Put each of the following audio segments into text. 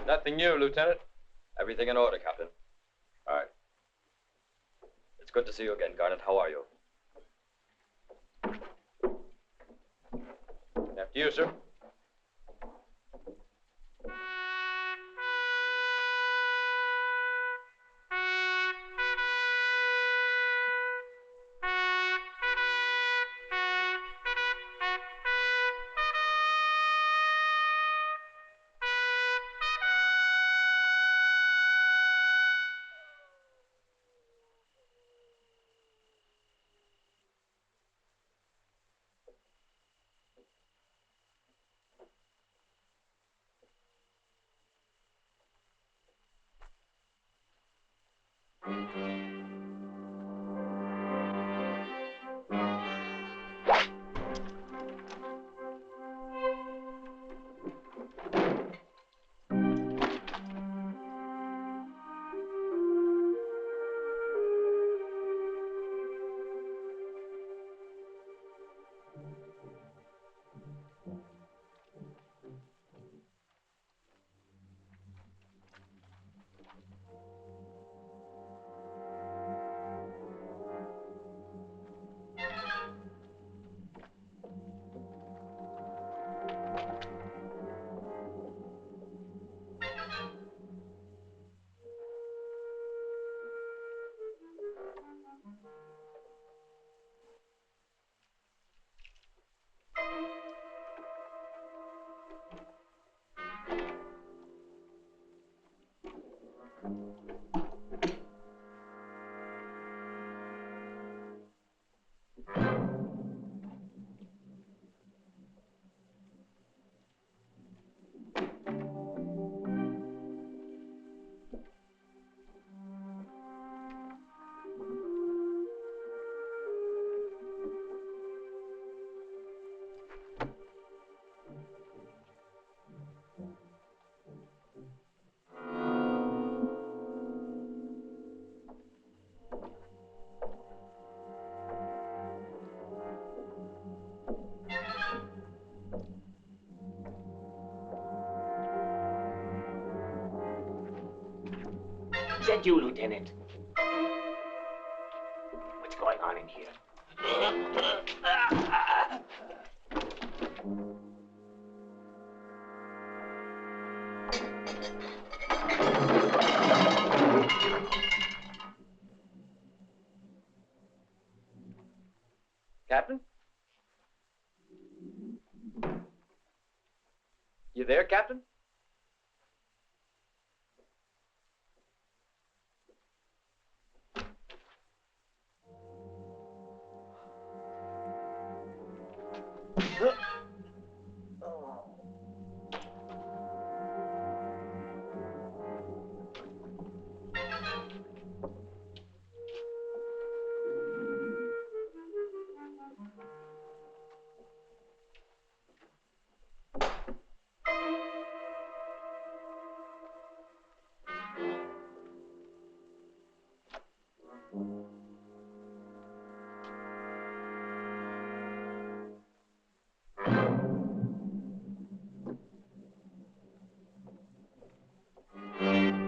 Nothing new, Lieutenant. Everything in order, Captain. All right. It's good to see you again, Garrett. How are you? After you, sir. Is that you, Lieutenant? What's going on in here? Captain? You there, Captain?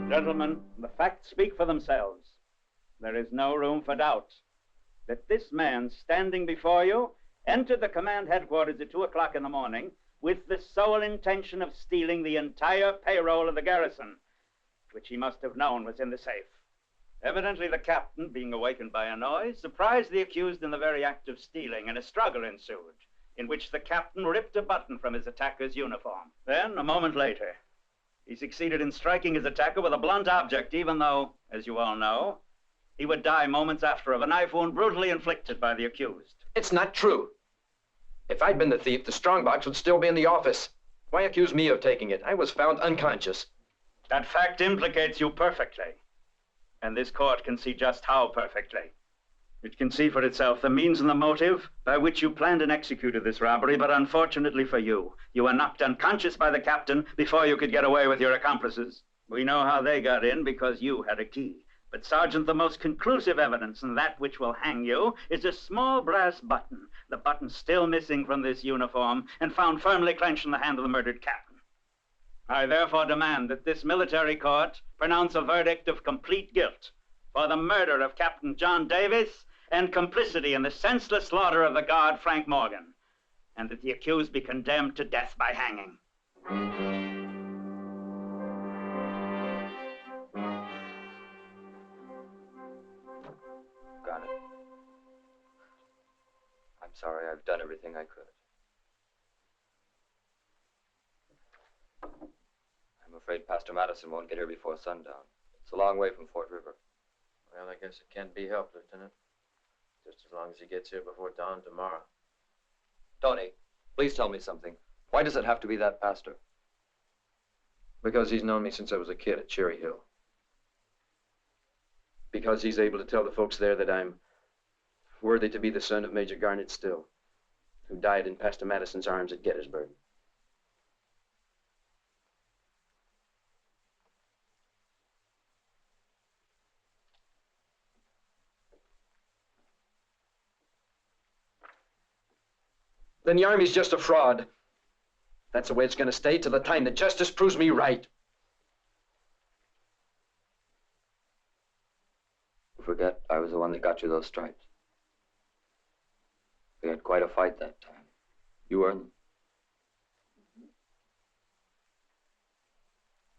Gentlemen, the facts speak for themselves. There is no room for doubt that this man standing before you entered the command headquarters at 2 o'clock in the morning with the sole intention of stealing the entire payroll of the garrison, which he must have known was in the safe. Evidently, the captain, being awakened by a noise, surprised the accused in the very act of stealing, and a struggle ensued, in which the captain ripped a button from his attacker's uniform. Then, a moment later, he succeeded in striking his attacker with a blunt object, even though, as you all know, he would die moments after of a knife wound brutally inflicted by the accused. It's not true. If I'd been the thief, the strongbox would still be in the office. Why accuse me of taking it? I was found unconscious. That fact implicates you perfectly, and this court can see just how perfectly. It can see for itself the means and the motive by which you planned and executed this robbery, but unfortunately for you, you were knocked unconscious by the captain before you could get away with your accomplices. We know how they got in because you had a key. But, Sergeant, the most conclusive evidence, and that which will hang you, is a small brass button. The button still missing from this uniform and found firmly clenched in the hand of the murdered captain. I therefore demand that this military court pronounce a verdict of complete guilt for the murder of Captain John Davis and complicity in the senseless slaughter of the guard Frank Morgan, and that the accused be condemned to death by hanging. Garrett, I'm sorry. I've done everything I could. I'm afraid Pastor Madison won't get here before sundown. It's a long way from Fort River. Well, I guess it can't be helped, Lieutenant. Just as long as he gets here before dawn tomorrow. Tony, please tell me something. Why does it have to be that pastor? Because he's known me since I was a kid at Cherry Hill. Because he's able to tell the folks there that I'm worthy to be the son of Major Garrett Still, who died in Pastor Madison's arms at Gettysburg. Then the Army's just a fraud. That's the way it's going to stay till the time that justice proves me right. Forget I was the one that got you those stripes. We had quite a fight that time. You earned them.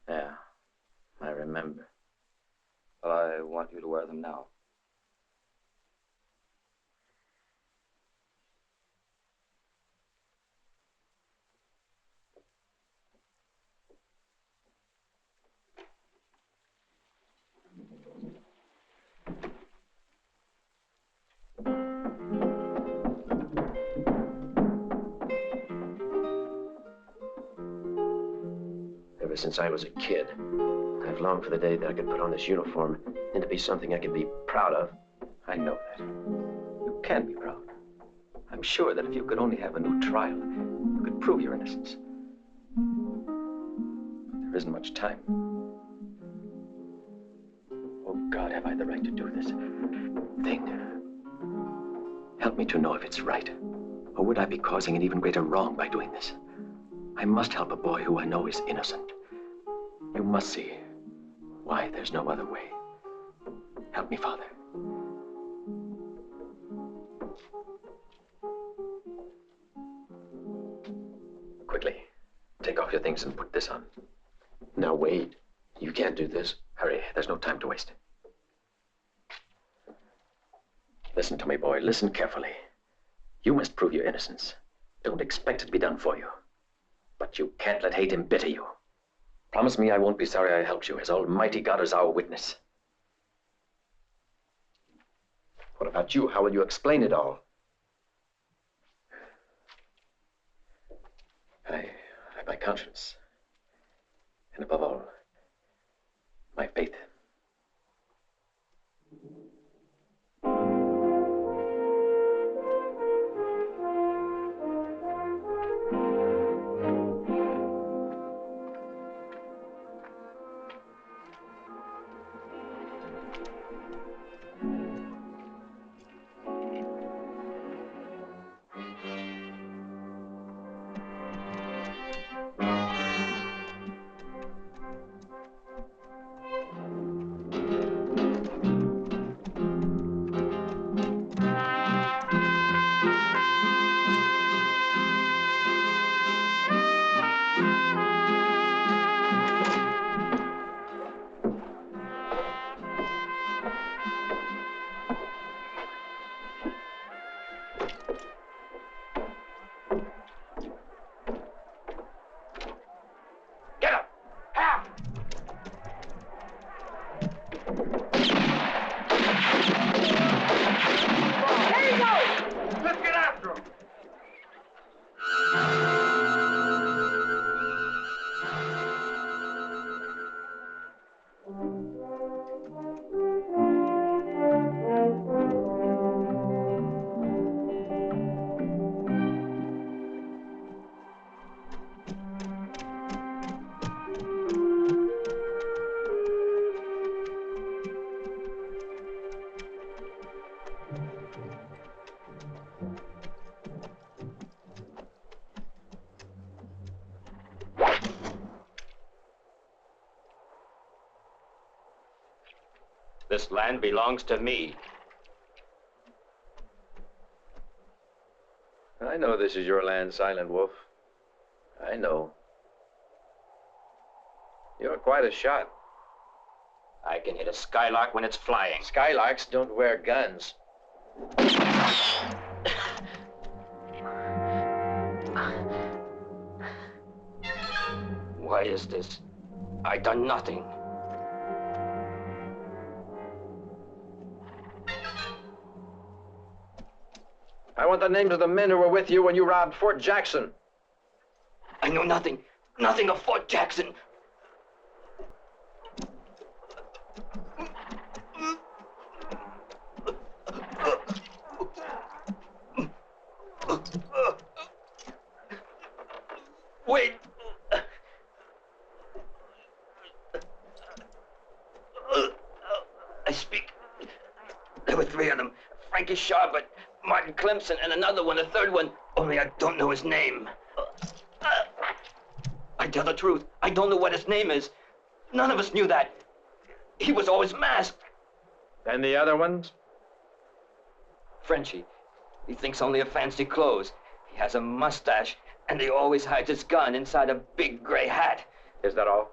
Yeah, I remember. Well, I want you to wear them now. Ever since I was a kid, I've longed for the day that I could put on this uniform and to be something I could be proud of. I know that. You can be proud. I'm sure that if you could only have a new trial, you could prove your innocence. There isn't much time. Oh, God, have I the right to do this thing? Help me to know if it's right. Or would I be causing an even greater wrong by doing this? I must help a boy who I know is innocent. You must see why there's no other way. Help me, Father. Quickly, take off your things and put this on. Now, wait. You can't do this. Hurry, there's no time to waste. Listen to me, boy. Listen carefully. You must prove your innocence. Don't expect it to be done for you. But you can't let hate embitter you. Promise me I won't be sorry I helped you, as Almighty God is our witness. What about you? How will you explain it all? I have my conscience. And above all, my faith. This land belongs to me. I know this is your land, Silent Wolf. I know. You're quite a shot. I can hit a skylark when it's flying. Skylarks don't wear guns. Why is this? I done nothing. I want the names of the men who were with you when you robbed Fort Jackson. I know nothing. Nothing of Fort Jackson. Wait. I speak. There were 3 of them. Frankie Sharp, Martin Clemson, and another one, a third one. Only I don't know his name. I tell the truth. I don't know what his name is. None of us knew that. He was always masked. And the other ones? Frenchie. He thinks only of fancy clothes. He has a mustache, and he always hides his gun inside a big gray hat. Is that all?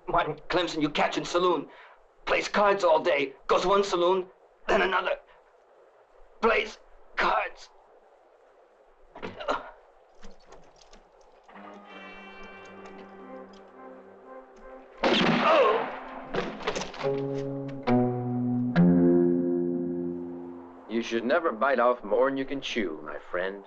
Martin Clemson you catch in saloon. Plays cards all day. Goes one saloon, then another. Plays cards. Oh! You should never bite off more than you can chew, my friend.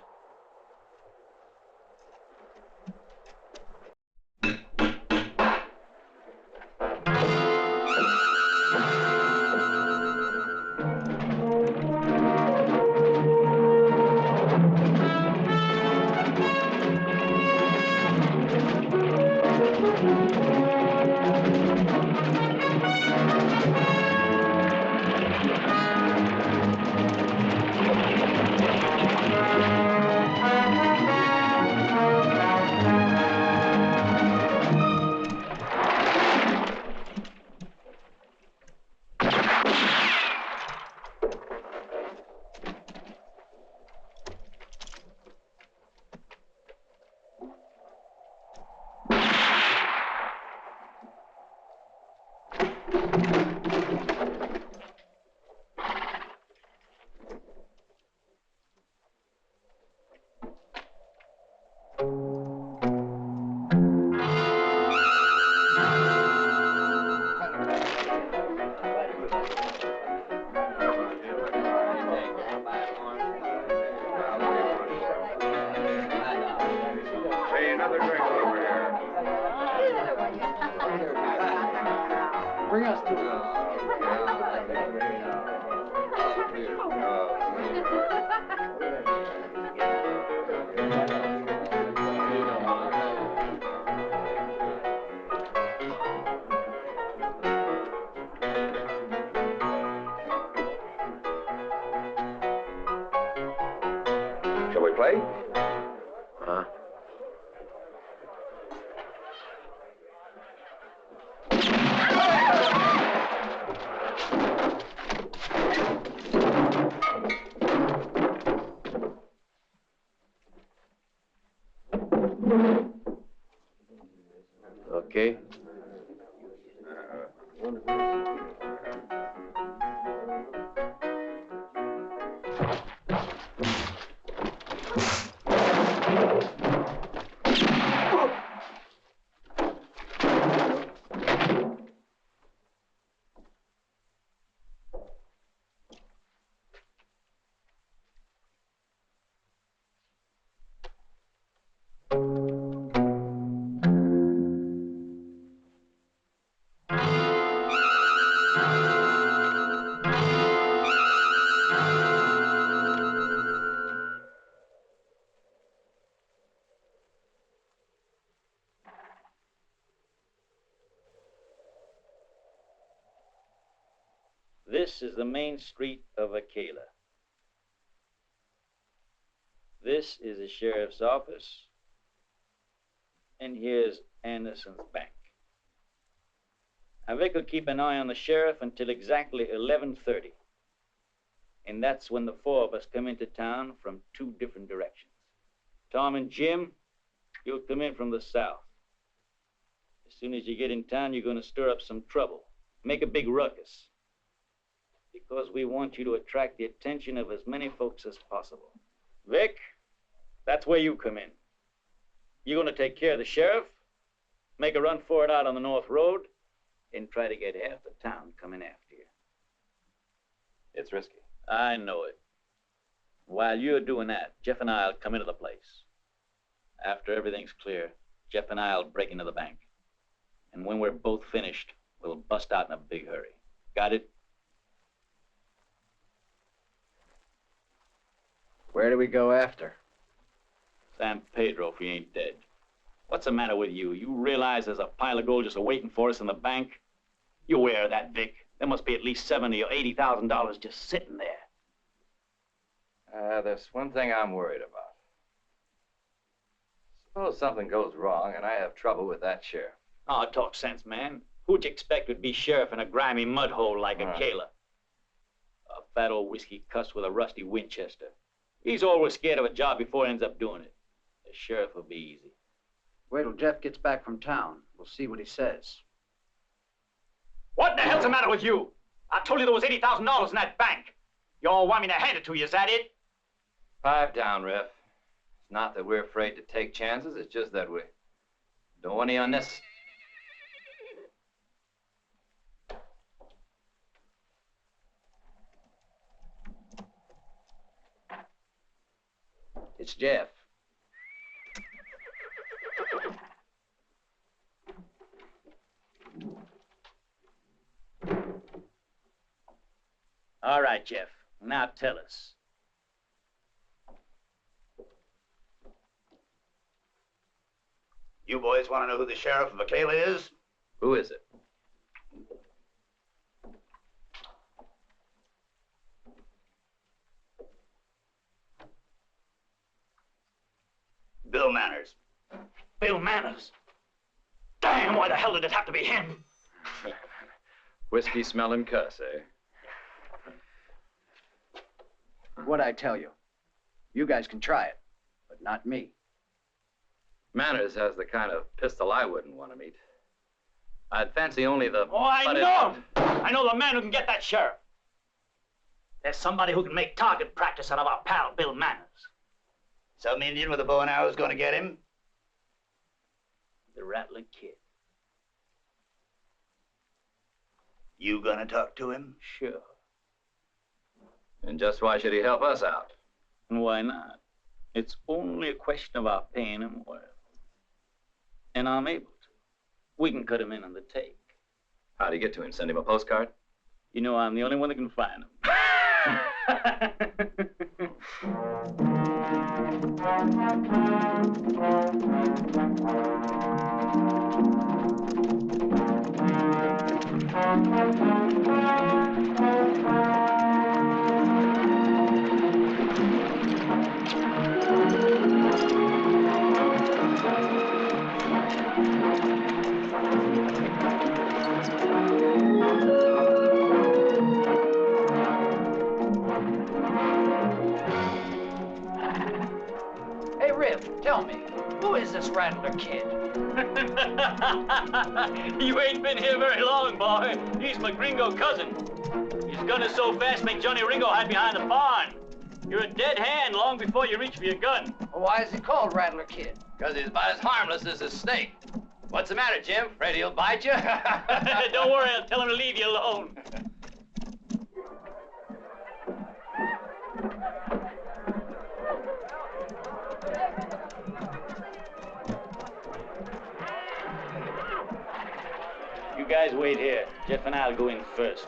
Bring us to it. Shall we play? Huh? Okay. This is the main street of Aquila. This is the sheriff's office. And here's Anderson's bank. Now, Vic will keep an eye on the sheriff until exactly 11:30. And that's when the four of us come into town from two different directions. Tom and Jim, you'll come in from the south. As soon as you get in town, you're going to stir up some trouble. Make a big ruckus. Because we want you to attract the attention of as many folks as possible. Vic, that's where you come in. You're going to take care of the sheriff, make a run for it out on the North Road, and try to get half the town coming after you. It's risky. I know it. While you're doing that, Jeff and I'll come into the place. After everything's clear, Jeff and I'll break into the bank. And when we're both finished, we'll bust out in a big hurry. Got it? Where do we go after? San Pedro, if he ain't dead. What's the matter with you? You realize there's a pile of gold just waiting for us in the bank? You aware of that, Vic? There must be at least $70,000 or $80,000 just sitting there. There's one thing I'm worried about. Suppose something goes wrong and I have trouble with that sheriff. Oh, talk sense, man. Who'd you expect would be sheriff in a grimy mud hole like Aquila? A fat old whiskey cuss with a rusty Winchester. He's always scared of a job before he ends up doing it. The sheriff will be easy. Wait till Jeff gets back from town. We'll see what he says. What the hell's the matter with you? I told you there was $80,000 in that bank. You all want me to hand it to you, is that it? Pipe down, Ref. It's not that we're afraid to take chances, it's just that we don't want any unnecessary. It's Jeff. All right, Jeff. Now tell us. You boys want to know who the sheriff of Aquila is? Who is it? Bill Manners. Bill Manners. Damn, why the hell did it have to be him? Whiskey smelling cuss, eh? What'd I tell you? You guys can try it, but not me. Manners has the kind of pistol I wouldn't want to meet. I'd fancy only the... Oh, I know him! I know the man who can get that sheriff. There's somebody who can make target practice out of our pal, Bill Manners. Some Indian with a bow and arrow is going to get him? The Rattler Kid. You gonna talk to him? Sure. And just why should he help us out? And why not? It's only a question of our paying him well. And I'm able to. We can cut him in on the take. How'd he get to him? Send him a postcard? You know, I'm the only one that can find him. Hey, Riff, tell me, who is this Rattler Kid? You ain't been here very long, boy. He's my gringo cousin. His gun is so fast, make Johnny Ringo hide behind the barn. You're a dead hand long before you reach for your gun. Well, why is he called Rattler Kid? Because he's about as harmless as a snake. What's the matter, Jim? Afraid he'll bite you? Don't worry, I'll tell him to leave you alone. You guys wait here. Jeff and I'll go in first.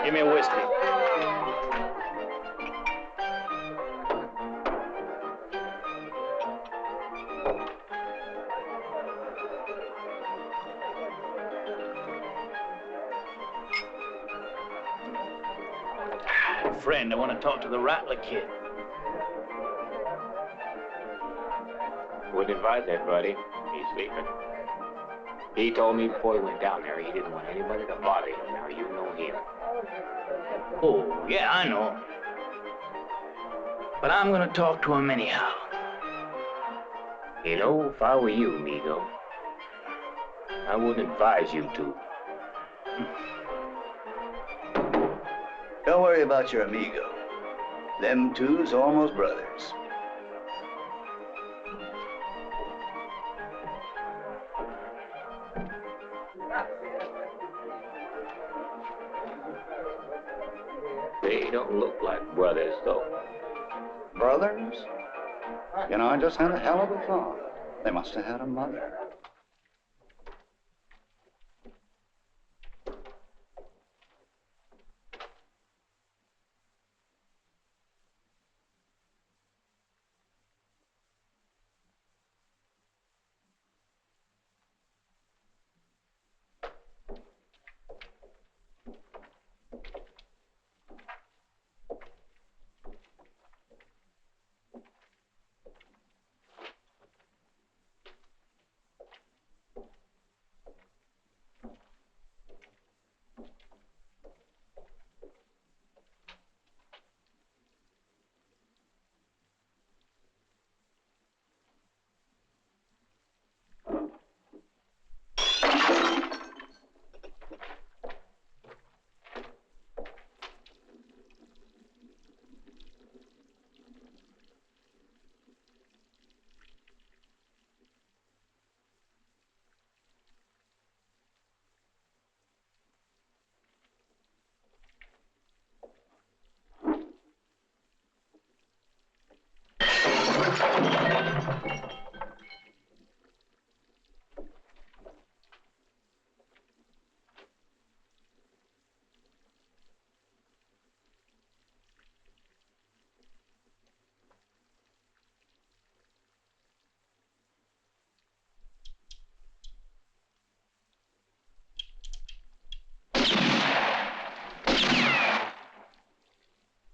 Give me a whiskey. Friend, I want to talk to the Rattler Kid. Wouldn't advise that, buddy. He's sleeping. He told me before he went down there he didn't want anybody to bother him. Now you know him. Oh, yeah, I know. But I'm gonna talk to him anyhow. You know, if I were you, amigo, I wouldn't advise you to. Don't worry about your amigo. Them two's almost brothers. They don't look like brothers, though. Brothers? You know, I just had a hell of a thought. They must have had a mother.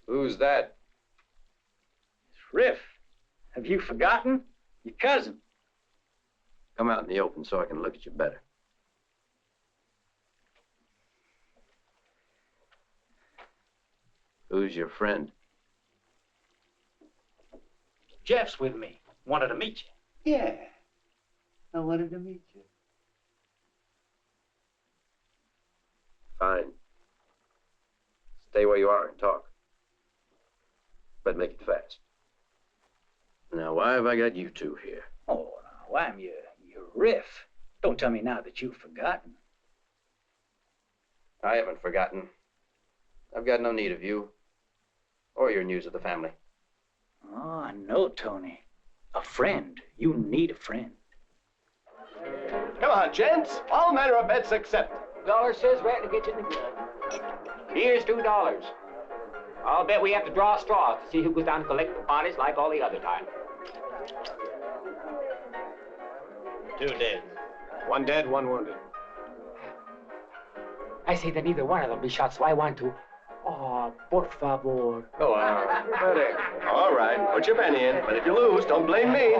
Who's that? It's Riff. Have you forgotten? Your cousin. Come out in the open so I can look at you better. Who's your friend? Jeff's with me. Wanted to meet you. Yeah. I wanted to meet you. where you are and talk. But make it fast. Now, why have I got you two here? Oh, now, I'm your riff. Don't tell me now that you've forgotten. I haven't forgotten. I've got no need of you or your news of the family. Oh, no, Tony. A friend. You need a friend. Come on, gents. All manner of bets accepted. Dollar says Rattler gets in the good. Here's $2. I'll bet we have to draw straws to see who goes down to collect the bodies like all the other time. 2 dead. 1 dead, 1 wounded. I say that neither one of them be shot, so I want to. Oh, por favor. Go on. All right, put your penny in, but if you lose, don't blame me.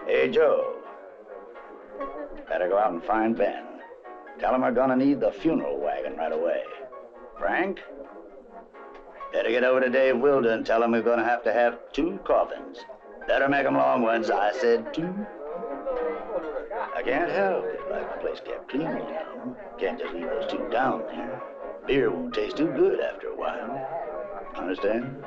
Hey, Joe. Better go out and find Ben. Tell him we're gonna need the funeral wagon right away. Frank? Better get over to Dave Wilder and tell him we're gonna have to have 2 coffins. Better make them long ones. I said 2. I can't help it. Like the place kept clean, you know. Can't just leave those 2 down there. Beer won't taste too good after a while. Understand?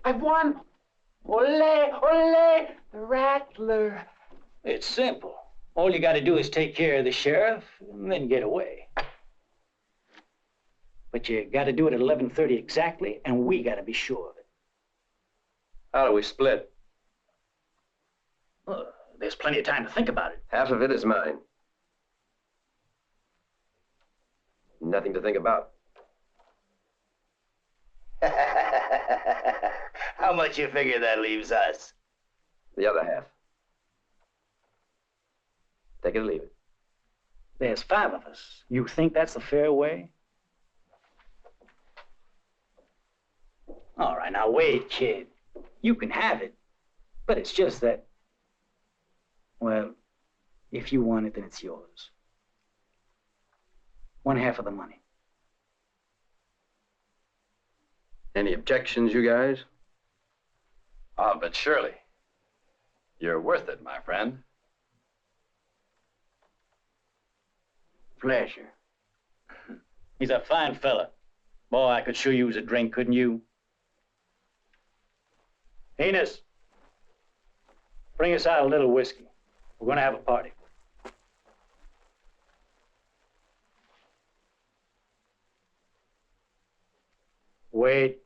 I've won! Ole, ole, the Rattler. It's simple. All you got to do is take care of the sheriff and then get away. But you got to do it at 11:30 exactly, and we got to be sure of it. How do we split? Well, there's plenty of time to think about it. Half of it is mine. Nothing to think about. How much you figure that leaves us? The other half. Take it or leave it. There's 5 of us. You think that's the fair way? All right, now wait, kid. You can have it, but it's just that, well, if you want it, then it's yours. 1/2 of the money. Any objections, you guys? Ah, but surely. You're worth it, my friend. Pleasure. He's a fine fella. Boy, I could sure use a drink, couldn't you? Enos, bring us out a little whiskey. We're gonna have a party. Wait.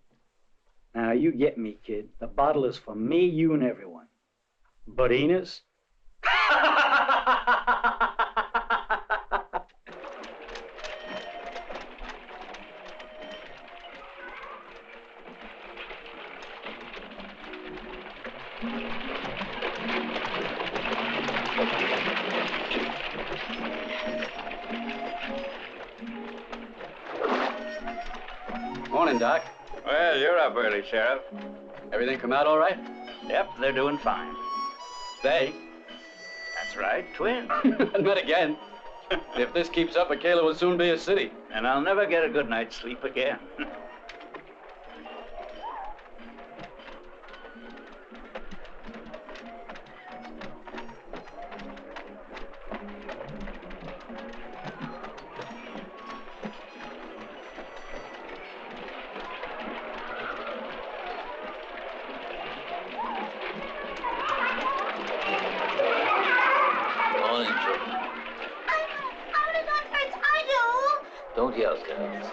Now, you get me, kid. The bottle is for me, you, and everyone. But Enos? Morning, Doc. Well, you're up early, Sheriff. Everything come out all right? Yep, they're doing fine. They? That's right, twins. Not again. If this keeps up, Aquila will soon be a city. And I'll never get a good night's sleep again. Don't yell, girls.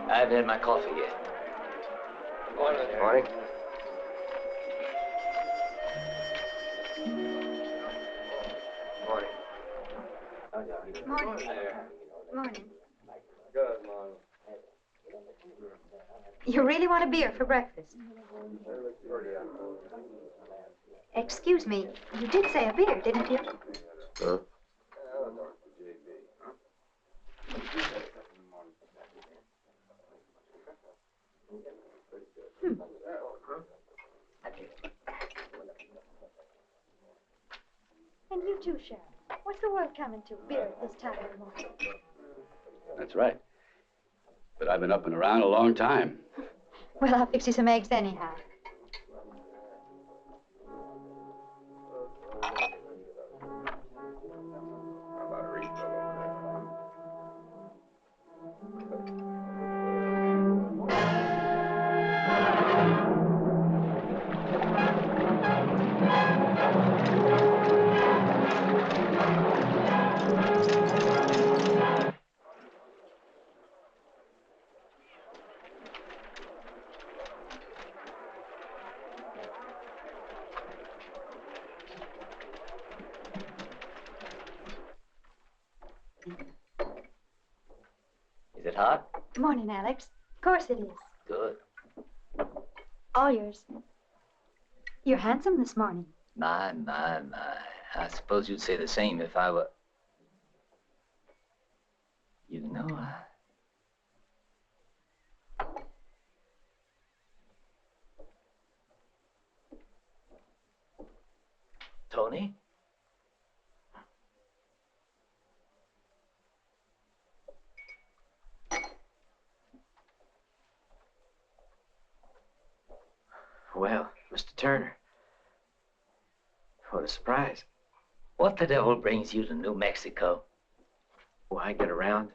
I haven't had my coffee yet. Morning. Morning. Morning. Morning. Good morning. You really want a beer for breakfast? Excuse me, you did say a beer, didn't you? Huh? And you too, Sheriff. What's the world coming to? Beer at this time of the morning. That's right. But I've been up and around a long time. Well, I'll fix you some eggs anyhow. Is it hot? Morning, Alex. Of course it is. Good. All yours. You're handsome this morning. My. I suppose you'd say the same if I were... You know, Tony? Well, Mr. Turner. What a surprise. What the devil brings you to New Mexico? Why get around?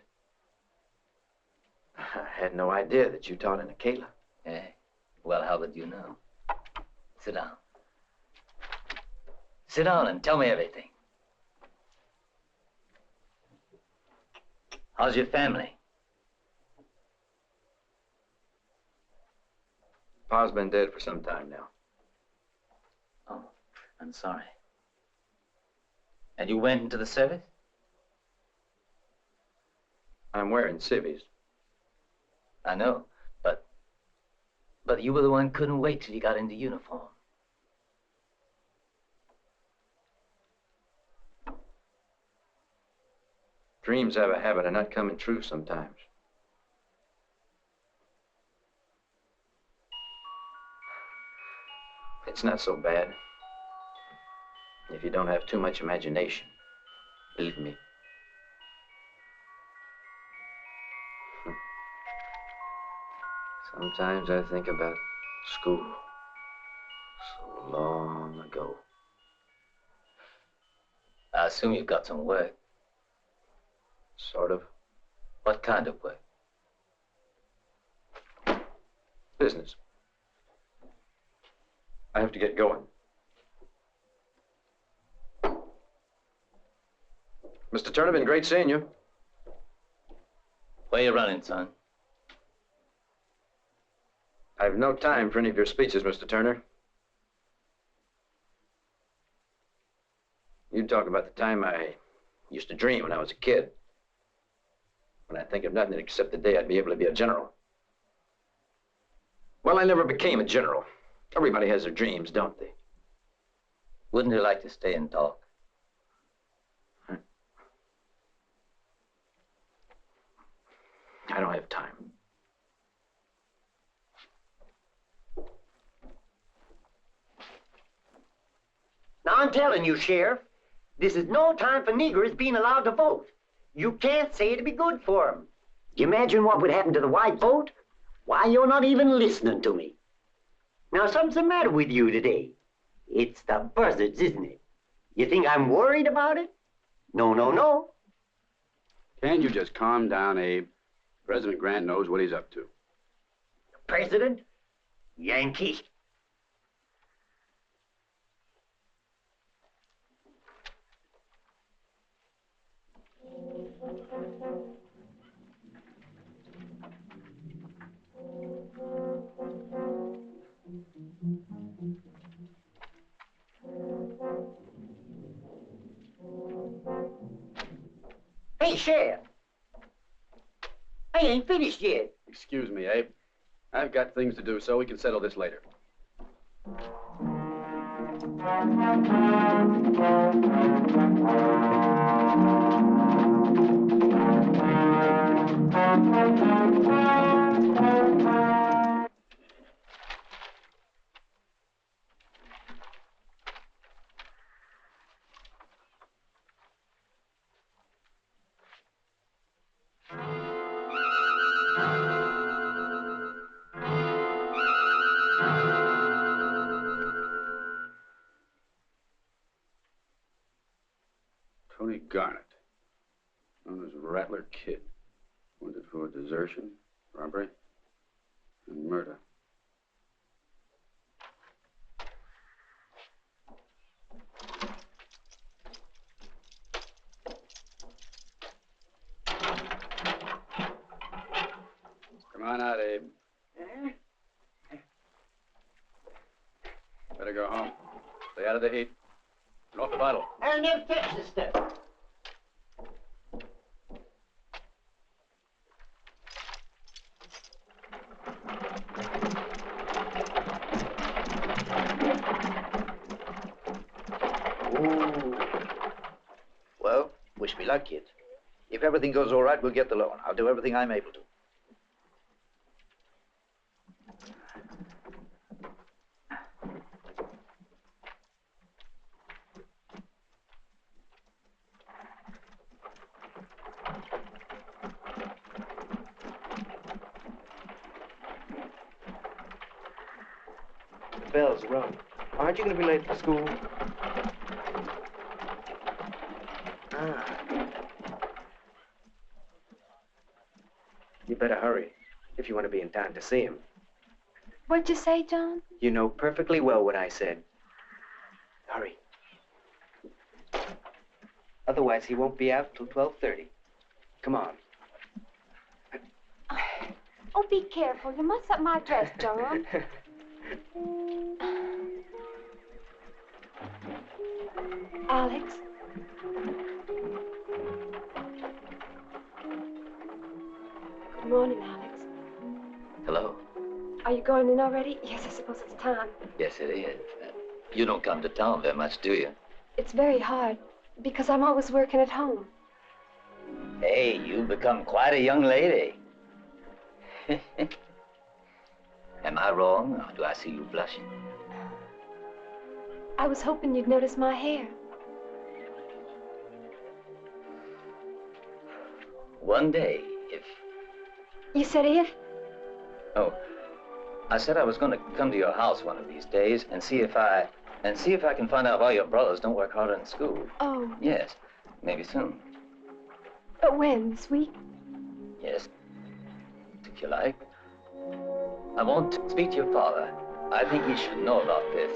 I had no idea that you taught in Aquila. Eh? Well, how would you know? Sit down. Sit down and tell me everything. How's your family? Pa's been dead for some time now. Oh, I'm sorry. And you went into the service? I'm wearing civvies. I know, but you were the one who couldn't wait till you got into uniform. Dreams have a habit of not coming true sometimes. It's not so bad if you don't have too much imagination. Believe me. Sometimes I think about school so long ago. I assume you've got some work. Sort of. What kind of work? Business. I have to get going. Mr. Turner, been great seeing you. Where you running, son? I've no time for any of your speeches, Mr. Turner. You talk about the time I used to dream when I was a kid. When I think of nothing except the day I'd be able to be a general. Well, I never became a general. Everybody has their dreams, don't they? Wouldn't you like to stay and talk? I don't have time. Now, I'm telling you, Sheriff, this is no time for niggers being allowed to vote. You can't say it'd be good for them. Do you imagine what would happen to the white vote? Why, you're not even listening to me. Now, something's the matter with you today. It's the buzzards, isn't it? You think I'm worried about it? No, no, no. Can't you just calm down, Abe? President Grant knows what he's up to. President? Yankee. Hey, Sheriff. I ain't finished yet. Excuse me, Abe. I've got things to do, so we can settle this later. Garrett, known as Rattler Kid, wanted for desertion, robbery, and murder. Come on out, Abe. Better go home. Stay out of the heat. And off the bottle. I'll never touch this stuff. Well, wish me luck, kid. If everything goes all right, we'll get the loan. I'll do everything I'm able to. The bell's rung. Aren't you going to be late for school? You better hurry if you want to be in time to see him. What'd you say, John? You know perfectly well what I said. Hurry. Otherwise, he won't be out till 12:30. Come on. Oh, be careful. You must up my dress, John. Alex? Good morning, Alex. Hello. Are you going in already? Yes, I suppose it's time. Yes, it is. You don't come to town very much, do you? It's very hard, because I'm always working at home. Hey, you've become quite a young lady. Am I wrong, or do I see you blushing? I was hoping you'd notice my hair. One day, if... You said if? Oh, I said I was going to come to your house one of these days and see if I can find out why your brothers don't work harder in school. Oh. Yes, maybe soon. But when? This week? Yes, if you like. I won't speak to your father. I think he should know about this.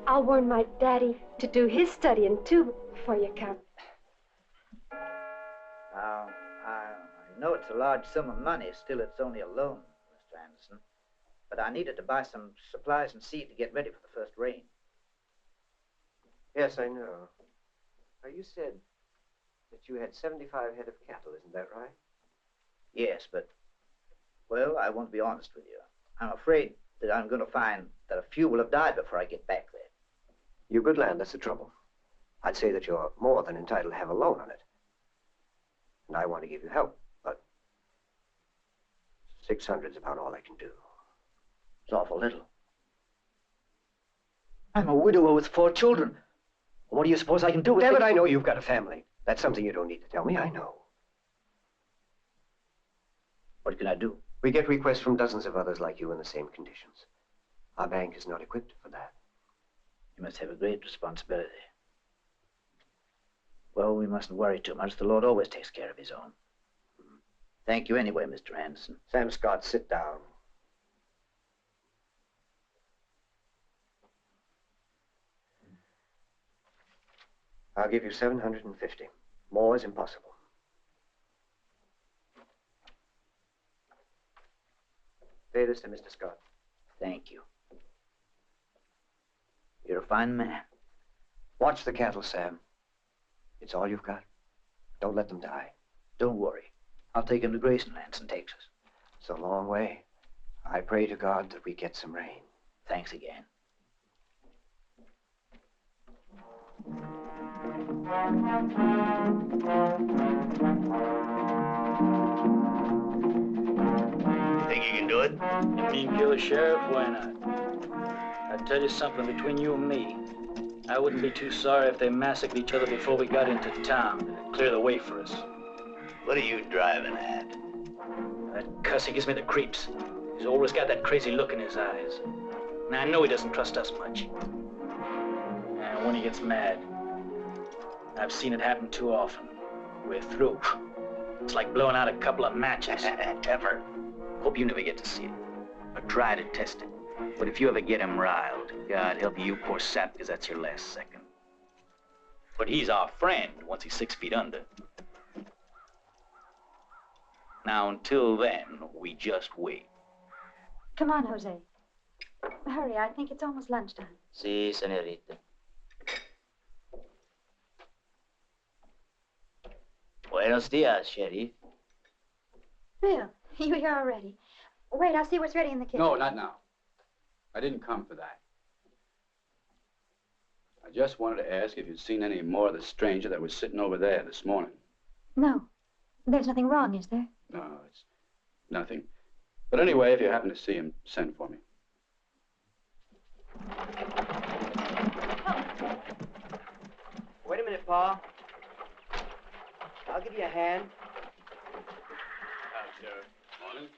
I'll warn my daddy to do his studying, too, before you come. I know it's a large sum of money. Still, it's only a loan, Mr. Anderson. But I needed to buy some supplies and seed to get ready for the first rain. Yes, I know. Now, you said that you had 75 head of cattle, isn't that right? Yes, but, well, I want to be honest with you. I'm afraid that I'm going to find that a few will have died before I get back there. Your good land, that's the trouble. I'd say that you're more than entitled to have a loan on it. And I want to give you help, but 600's about all I can do. It's awful little. I'm a widower with 4 children. What do you suppose I can do with it? Damn it, I know you've got a family. That's something you don't need to tell me, I know. What can I do? We get requests from dozens of others like you in the same conditions. Our bank is not equipped for that. You must have a great responsibility. Well, we mustn't worry too much. The Lord always takes care of his own. Thank you anyway, Mr. Anderson. Sam Scott, sit down. I'll give you 750. More is impossible. Pay this to Mr. Scott. Thank you. You're a fine man. Watch the cattle, Sam. It's all you've got. Don't let them die. Don't worry. I'll take him to Gracelands in Texas. It's a long way. I pray to God that we get some rain. Thanks again. Think you can do it? You mean kill a sheriff? Why not? I tell you something, between you and me, I wouldn't be too sorry if they massacred each other before we got into town and clear the way for us. What are you driving at? That cuss, he gives me the creeps. He's always got that crazy look in his eyes. And I know he doesn't trust us much. And when he gets mad, I've seen it happen too often. We're through. It's like blowing out a couple of matches. Ever. Hope you never get to see it. Or try to test it. But if you ever get him riled, God help you, poor sap, because that's your last second. But he's our friend once he's 6 feet under. Now, until then, we just wait. Come on, Jose. Hurry, I think it's almost lunchtime. Si, senorita. Buenos dias, Sheriff. Bill, you here already. Wait, I'll see what's ready in the kitchen. No, not now. I didn't come for that. I just wanted to ask if you'd seen any more of the stranger that was sitting over there this morning. No. There's nothing wrong, is there? No, it's nothing. But anyway, if you happen to see him, send for me. Wait a minute, Pa. I'll give you a hand. Sheriff. Morning.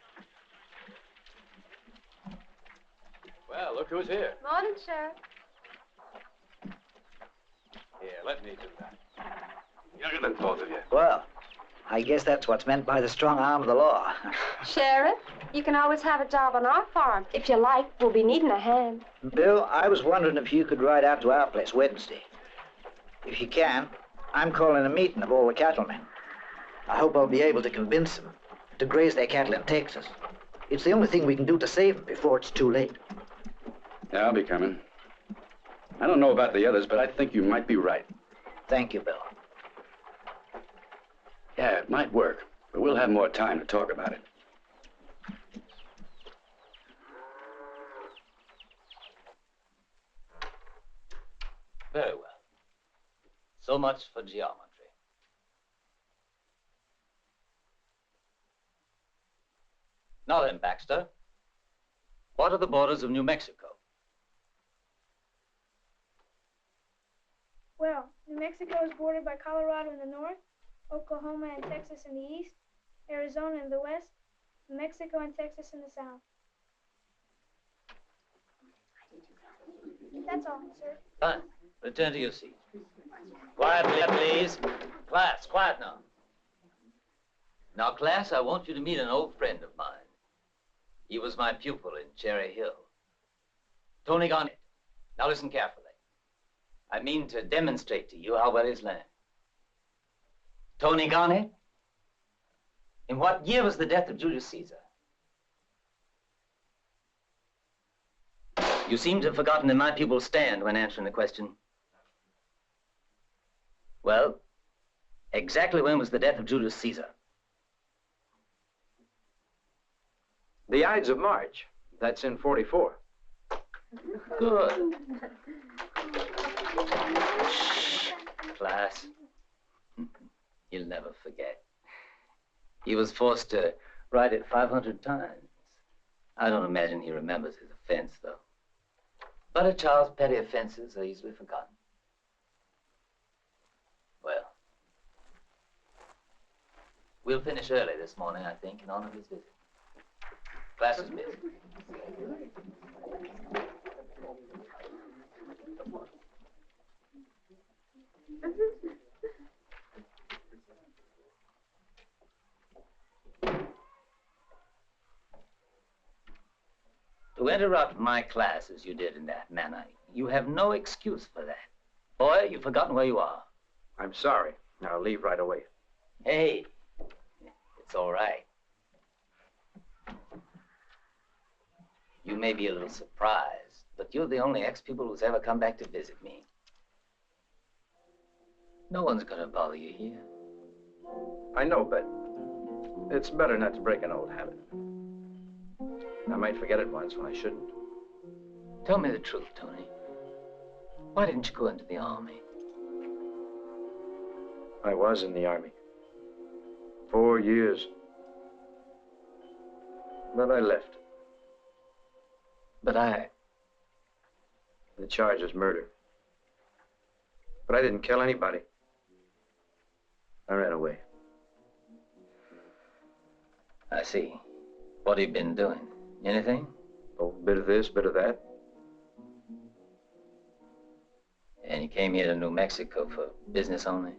Well, look who's here. Morning, Sheriff. Here, let me do that. Younger than both of you. Well, I guess that's what's meant by the strong arm of the law. Sheriff, you can always have a job on our farm. If you like, we'll be needing a hand. Bill, I was wondering if you could ride out to our place Wednesday. If you can, I'm calling a meeting of all the cattlemen. I hope I'll be able to convince them to graze their cattle in Texas. It's the only thing we can do to save them before it's too late. Yeah, I'll be coming. I don't know about the others, but I think you might be right. Thank you, Bill. Yeah, it might work, but we'll have more time to talk about it. Very well. So much for geometry. Now then, Baxter, what are the borders of New Mexico? Well, New Mexico is bordered by Colorado in the north, Oklahoma and Texas in the east, Arizona in the west, New Mexico and Texas in the south. That's all, sir. Fine. Return to your seat. Quiet, please. Class, quiet now. Now, class, I want you to meet an old friend of mine. He was my pupil in Cherry Hill. Tony Garrett. Now listen carefully. I mean to demonstrate to you how well he's learned. Tony Garrett? In what year was the death of Julius Caesar? You seem to have forgotten that my pupils stand when answering the question. Well, exactly when was the death of Julius Caesar? The Ides of March. That's in 44. Good. Shh, class. He'll never forget. He was forced to write it 500 times. I don't imagine he remembers his offense, though. But a child's petty offenses are easily forgotten. Well, we'll finish early this morning, I think, in honor of his visit. Class is busy. To interrupt my class as you did in that manner, you have no excuse for that. Boy, you've forgotten where you are. I'm sorry. I'll leave right away. Hey, it's all right. You may be a little surprised, but you're the only ex-pupil who's ever come back to visit me. No one's gonna bother you here. I know, but it's better not to break an old habit. I might forget it once when I shouldn't. Tell me the truth, Tony. Why didn't you go into the army? I was in the Army. 4 years. But I left. But The charge is murder. But I didn't kill anybody. I ran away. I see. What have you been doing? Anything? Oh, bit of this, bit of that. And You came here to New Mexico for business only?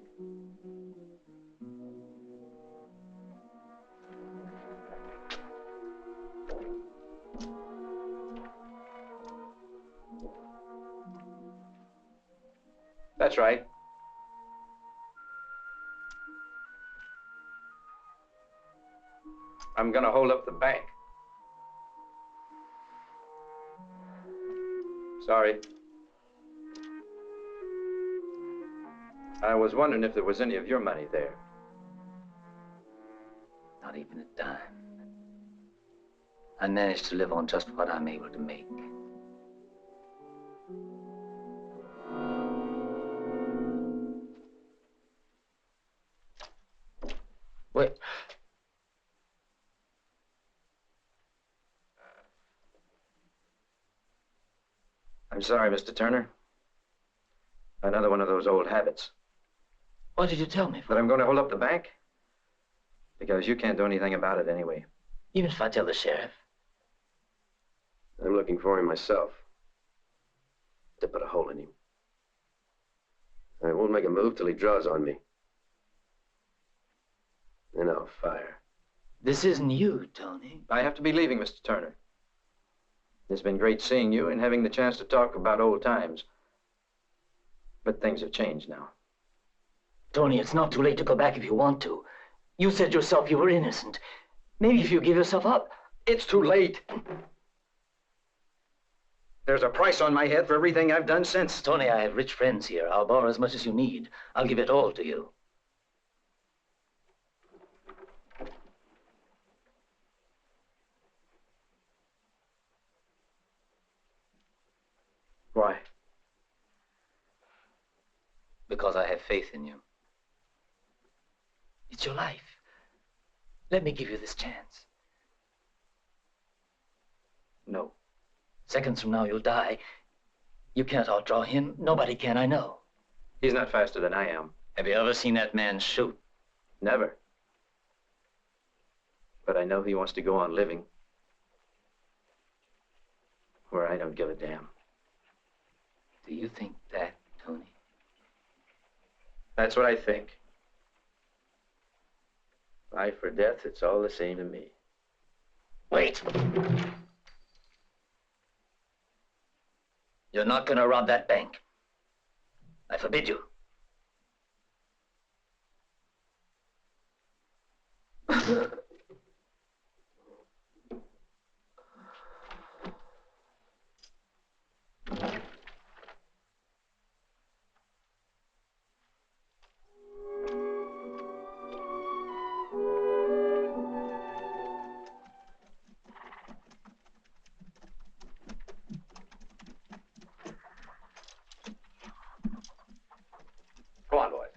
That's right. I'm gonna hold up the bank. Sorry. I was wondering if there was any of your money there. Not even a dime. I managed to live on just what I'm able to make. Wait. I'm sorry, Mr. Turner. Another one of those old habits. What did you tell me? That I'm going to hold up the bank? Because you can't do anything about it anyway. Even if I tell the sheriff? I'm looking for him myself. To put a hole in him. I won't make a move till he draws on me. Then I'll fire. This isn't you, Tony. I have to be leaving, Mr. Turner. It's been great seeing you and having the chance to talk about old times. But things have changed now. Tony, it's not too late to go back if you want to. You said yourself you were innocent. Maybe if you give yourself up... It's too late. There's a price on my head for everything I've done since. Tony, I have rich friends here. I'll borrow as much as you need. I'll give it all to you. Why? Because I have faith in you. It's your life. Let me give you this chance. No. Seconds from now, you'll die. You can't outdraw him. Nobody can, I know. He's not faster than I am. Have you ever seen that man shoot? Never. But I know he wants to go on living. Where I don't give a damn. Do you think that, Tony? That's what I think. Life or death, it's all the same to me. Wait! You're not gonna rob that bank. I forbid you. Come on, boys.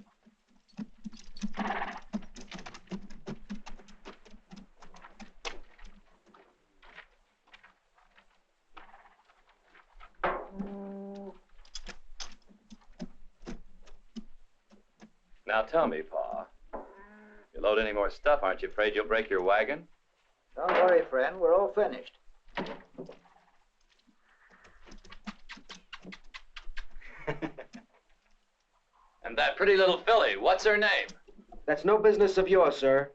Now tell me, Pa. You load any more stuff, aren't you afraid you'll break your wagon? Don't worry, friend. We're all finished. And that pretty little filly, what's her name? That's no business of yours, sir.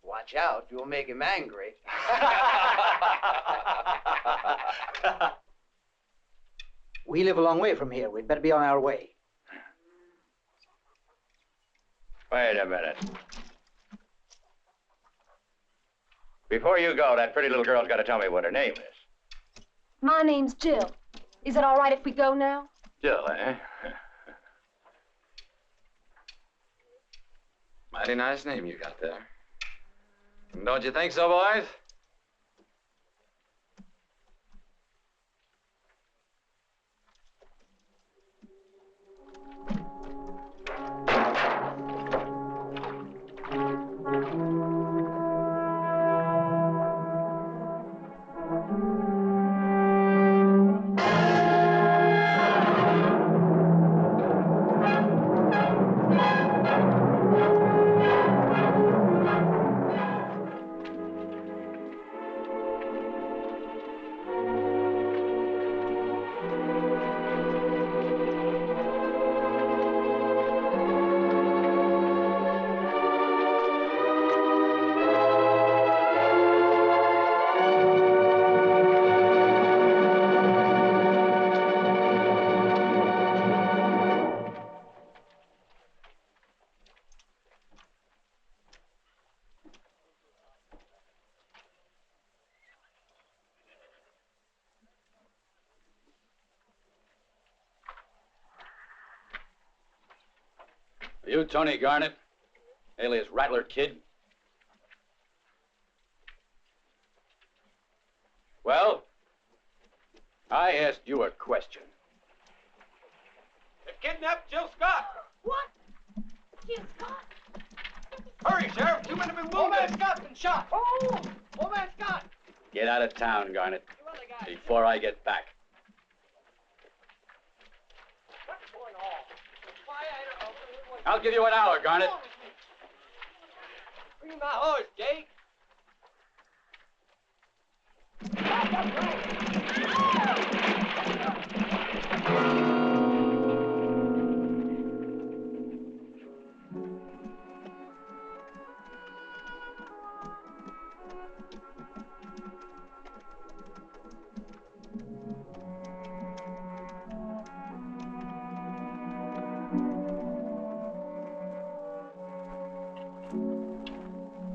Watch out, you'll make him angry. We live a long way from here. We'd better be on our way. Wait a minute. Before you go, that pretty little girl's got to tell me what her name is. My name's Jill. Is it all right if we go now? Jill, eh? Mighty nice name you got there. Don't you think so, boys? Are you Tony Garrett, alias Rattler Kid? Well, I asked you a question. They kidnapped Jill Scott. What? Jill Scott? Hurry, Sheriff. 2 men have been wounded. Old man Scott's been shot. Oh! Old man Scott! Get out of town, Garrett, before I get back. What's going on? Why, I don't know. I'll give you an hour, Garrett. Bring my horse, Jake.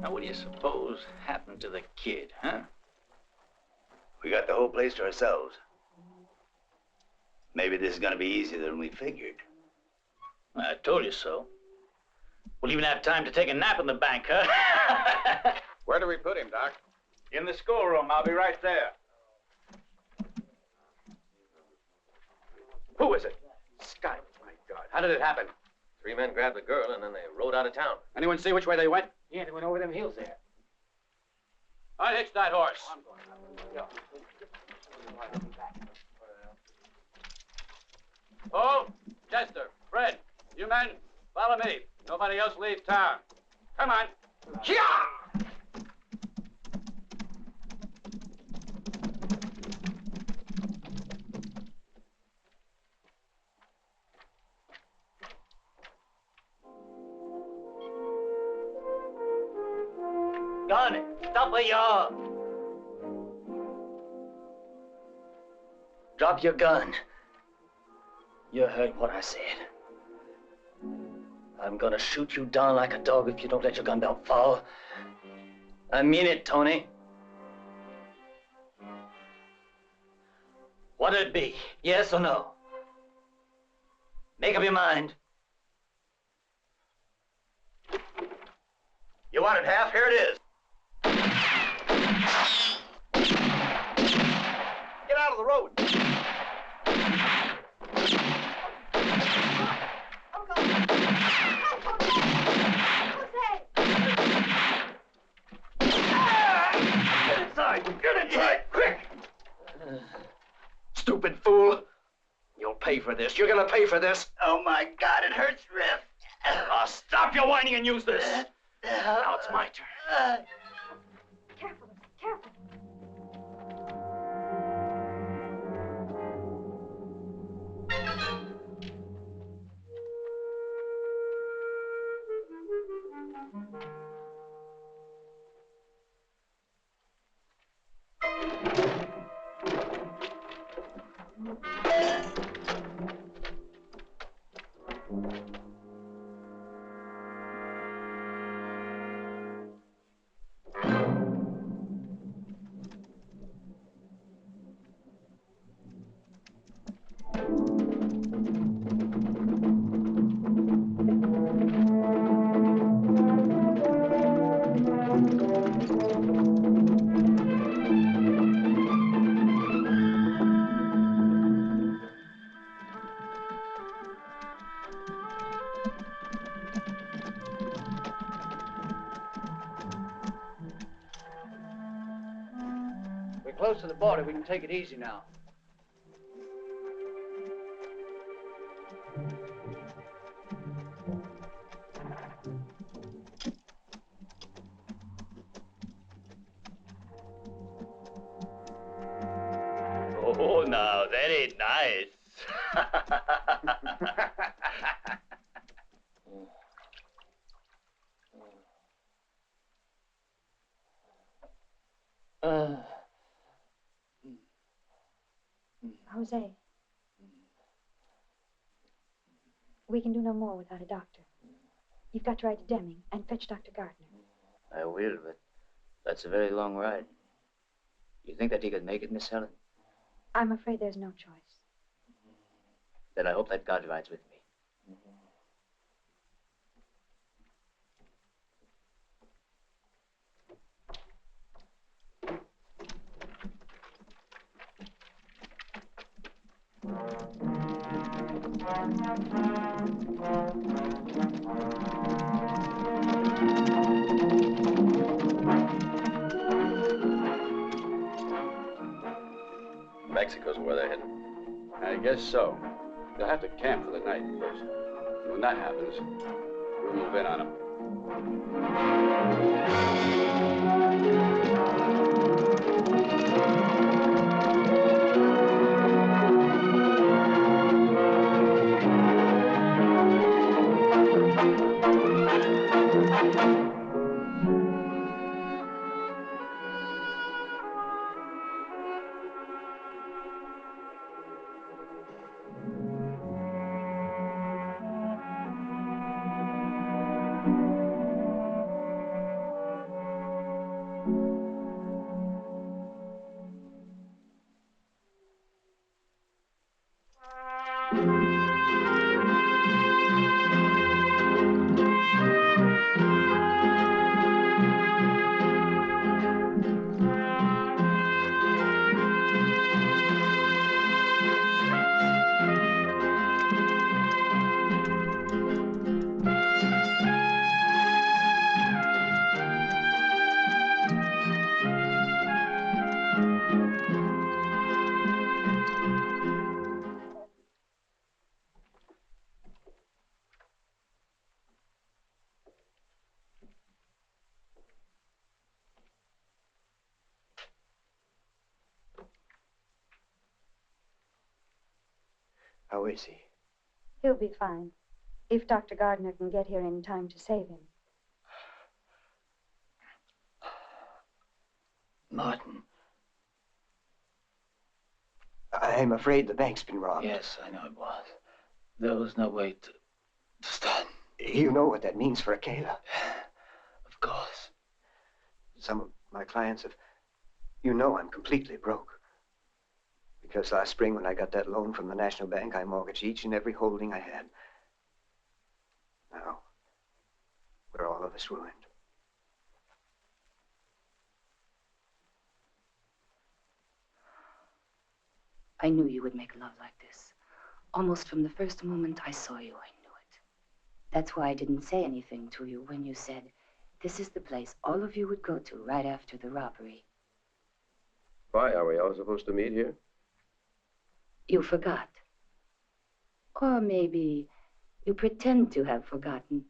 Now, what do you suppose happened to the kid, huh? We got the whole place to ourselves. Maybe this is gonna be easier than we figured. I told you so. We'll even have time to take a nap in the bank, huh? Where do we put him, Doc? In the schoolroom. I'll be right there. Who is it? Scott, my God. How did it happen? 3 men grabbed the girl and then they rode out of town. Anyone see which way they went? Yeah, they went over them hills there. Unhitch that horse. Oh, Chester, Fred, you men, follow me. Nobody else leave town. Come on. Yeah! Gun it. Stop where you are. Drop your gun. You heard what I said. I'm gonna shoot you down like a dog if you don't let your gun belt fall. I mean it, Tony. What'd it be? Yes or no? Make up your mind. You wanted half? Here it is. Get out of the road. Get inside! Get inside! Quick! Stupid fool. You'll pay for this. You're gonna pay for this. Oh my God, it hurts, Riff. I'll stop your whining and use this. Now it's my turn. Careful, careful. Close to the border, we can take it easy now. Oh, now, that ain't nice. Jose, we can do no more without a doctor. You've got to ride to Deming and fetch Dr. Gardner. I will, but that's a very long ride. You think that he could make it, Miss Helen? I'm afraid there's no choice. Then I hope that God rides with me. Mexico's where they're heading. I guess so. They'll have to camp for the night first. When that happens, we'll move in on them. How is he? He'll be fine, if Dr. Gardner can get here in time to save him. Martin. I'm afraid the bank's been robbed. Yes, I know it was. There was no way to stop. You know what that means for Aquila. Of course. Some of my clients have... You know I'm completely broke. Because last spring when I got that loan from the National Bank, I mortgaged each and every holding I had. Now, we're all of us ruined. I knew you would make love like this. Almost from the first moment I saw you, I knew it. That's why I didn't say anything to you when you said, this is the place all of you would go to right after the robbery. Why are we all supposed to meet here? You forgot. Or maybe you pretend to have forgotten.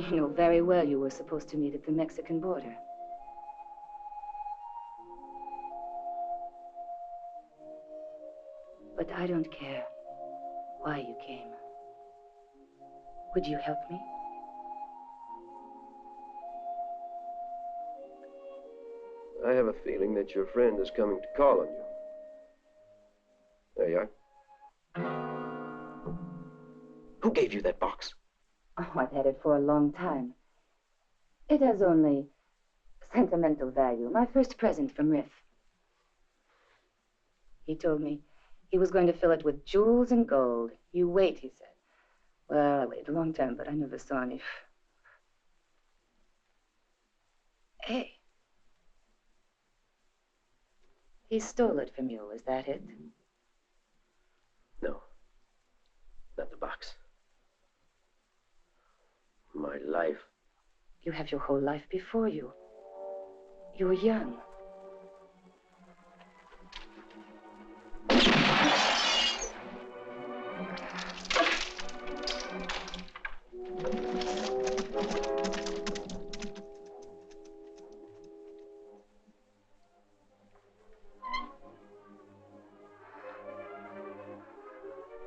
You know very well you were supposed to meet at the Mexican border. But I don't care why you came. Would you help me? I have a feeling that your friend is coming to call on you. There you are. Who gave you that box? Oh, I've had it for a long time. It has only sentimental value. My first present from Riff. He told me he was going to fill it with jewels and gold. You wait, he said. Well, I waited a long time, but I never saw any. Hey. He stole it from you, is that it? No. Not the box. My life. You have your whole life before you. You're young.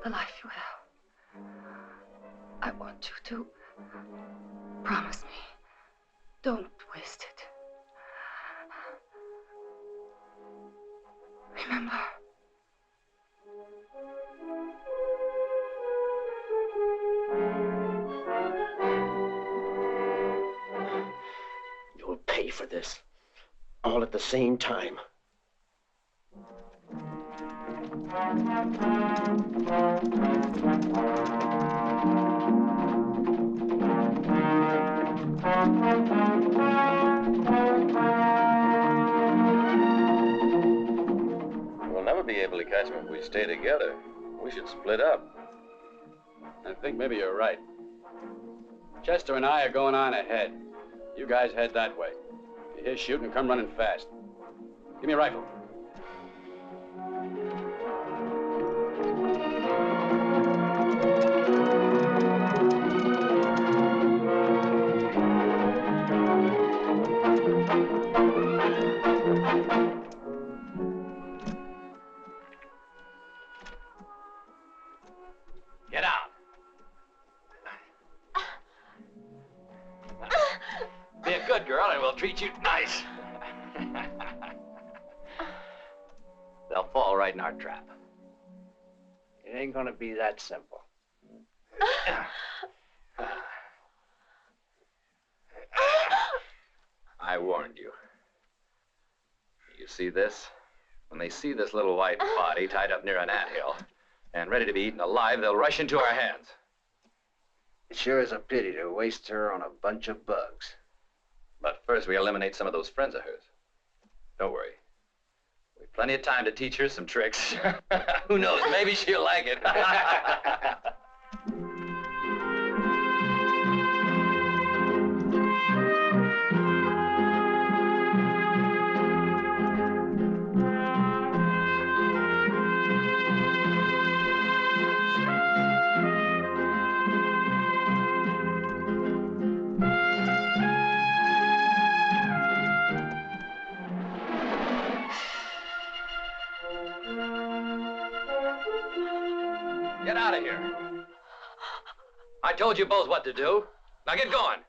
The life you have. I want you to promise me. Don't waste it. Remember. You'll pay for this. All at the same time. We'll never be able to catch him if we stay together. We should split up. I think maybe you're right. Chester and I are going on ahead. You guys head that way. If you hear shooting, come running fast. Give me a rifle. Get out. Be a good girl and we'll treat you nice. They'll fall right in our trap. It ain't gonna be that simple. I warned you. You see this? When they see this little white body tied up near an anthill and ready to be eaten alive, they'll rush into our hands. It sure is a pity to waste her on a bunch of bugs. But first we eliminate some of those friends of hers. Don't worry. We've plenty of time to teach her some tricks. Who knows, maybe she'll like it. Get out of here. I told you both what to do. Now get going.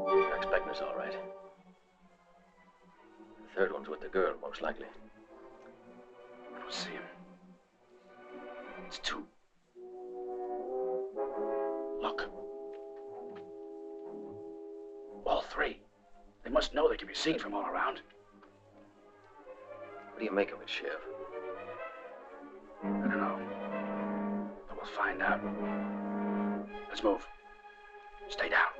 You're expecting us, all right. The third one's with the girl, most likely. I don't see him. It's two. Look. All three. They must know they can be seen from all around. What do you make of it, Sheriff? I don't know. But we'll find out. Let's move. Stay down.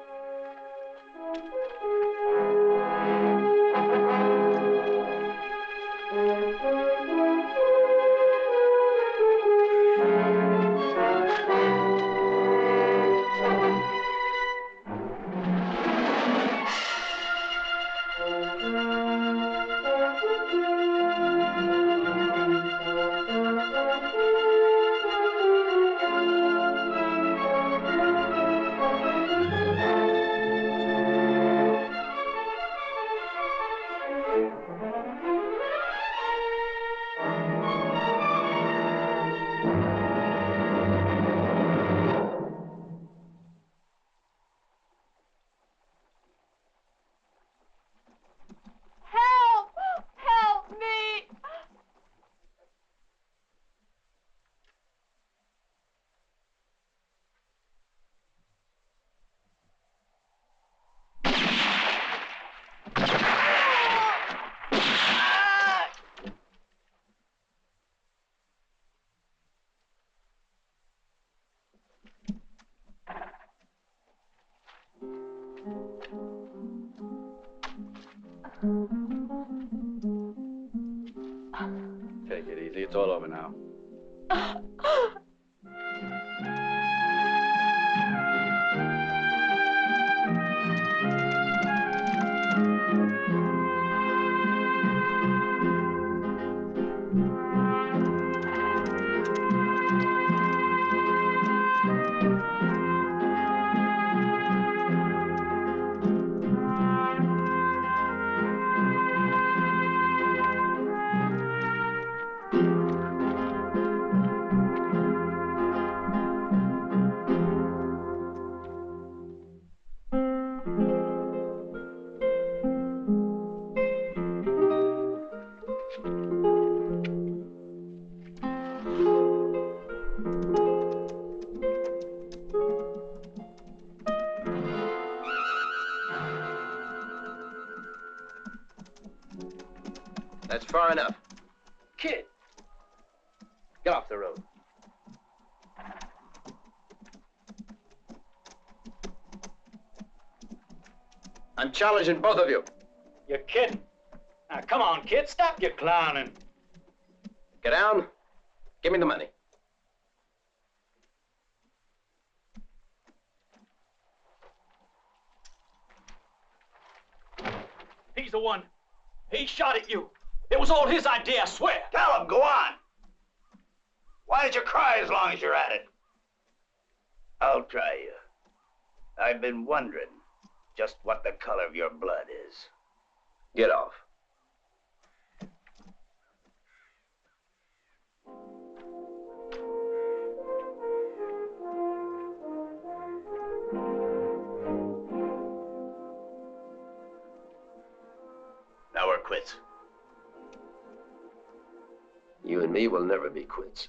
Take it easy. It's all over now. That's far enough. Kid, get off the road. I'm challenging both of you. You're kidding. Now, come on, kid, stop your clowning. Get down. Give me the money. He's the one. He shot at you. It was all his idea, I swear. Tell him, go on. Why don't you cry as long as you're at it? I'll try you. I've been wondering just what the color of your blood is. Get off. Now we're quits. You and me will never be quits.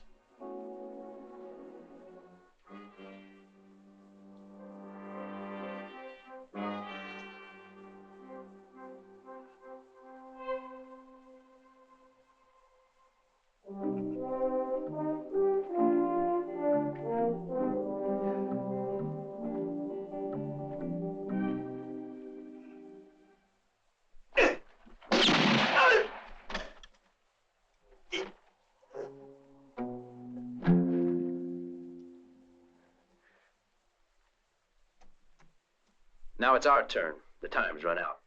Now it's our turn. The time's run out.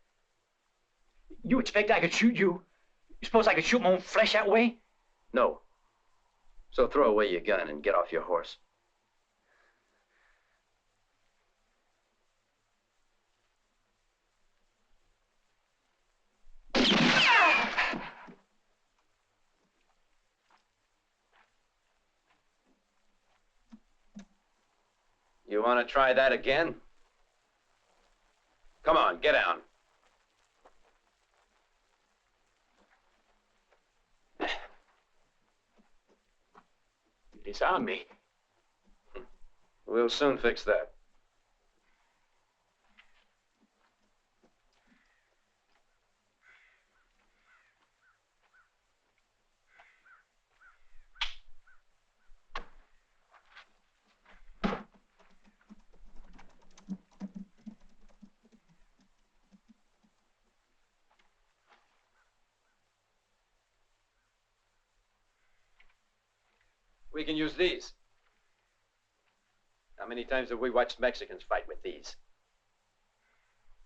You expect I could shoot you? You suppose I could shoot my own flesh that way? No. So throw away your gun and get off your horse. You want to try that again? Come on, get down. Disarm me. We'll soon fix that. We can use these. How many times have we watched Mexicans fight with these?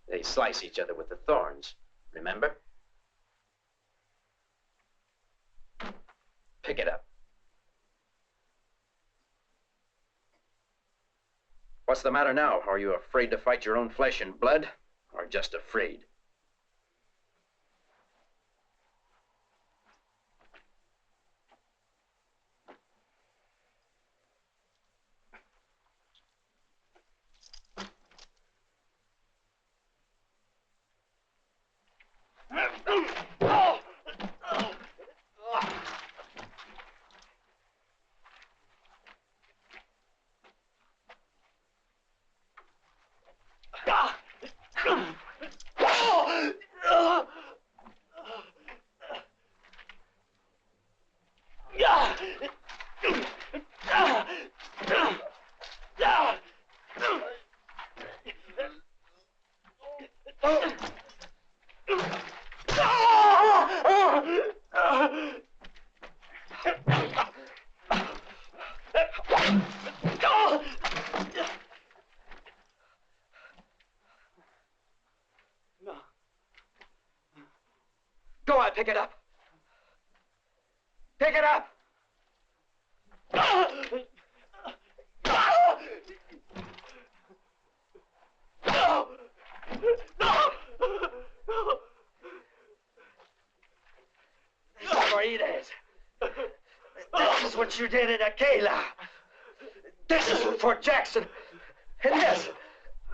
They slice each other with the thorns, remember? Pick it up. What's the matter now? Are you afraid to fight your own flesh and blood, or just afraid? Go on, pick it up. Pick it up. This is what you did in Aquila. This is for Jackson. And this.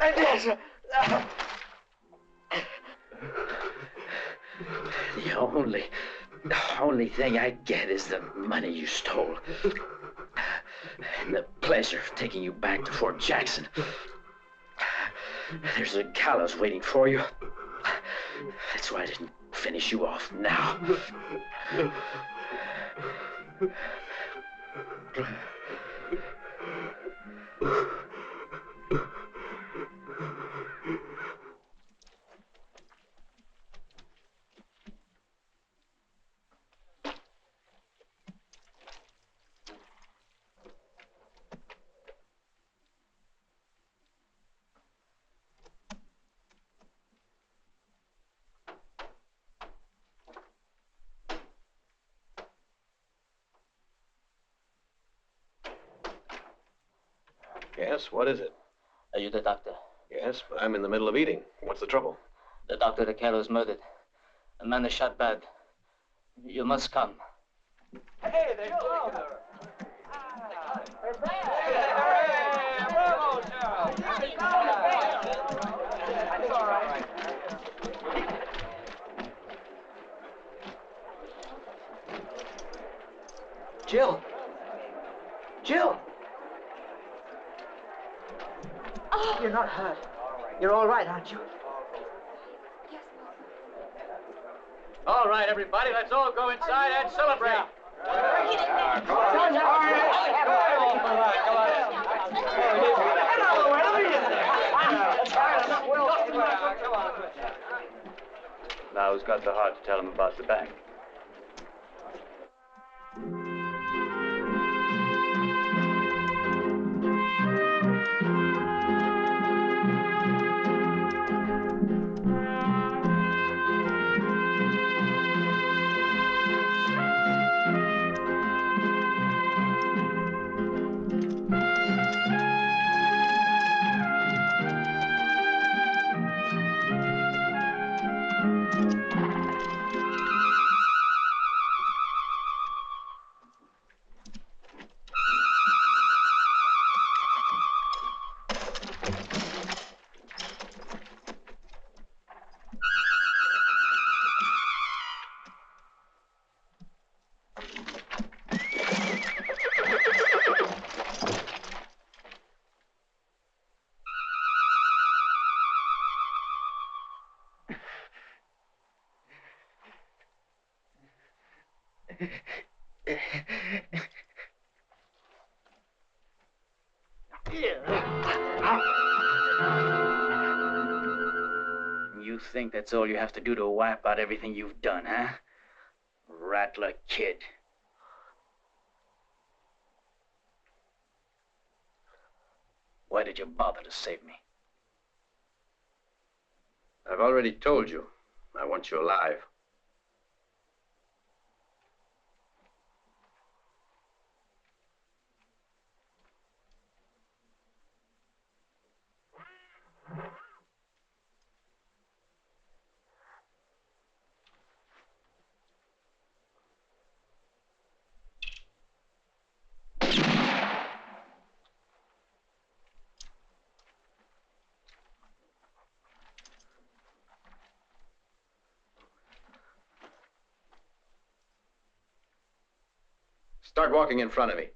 And this. The only thing I get is the money you stole. And the pleasure of taking you back to Fort Jackson. There's a gallows waiting for you. That's why I didn't finish you off now. Yes, what is it? Are you the doctor? Yes, but I'm in the middle of eating. What's the trouble? The doctor Ricardo is murdered. A man is shot bad. You must come. Hey, they go. They're back. Bravo, Charles. I think all right. Jill. Jill. Oh. You're not hurt. You're all right, aren't you? All right, everybody, let's all go inside and celebrate. Now who's got the heart to tell him about the bank? You think that's all you have to do to wipe out everything you've done, huh? Rattler Kid. Why did you bother to save me? I've already told you. I want you alive. Start walking in front of me.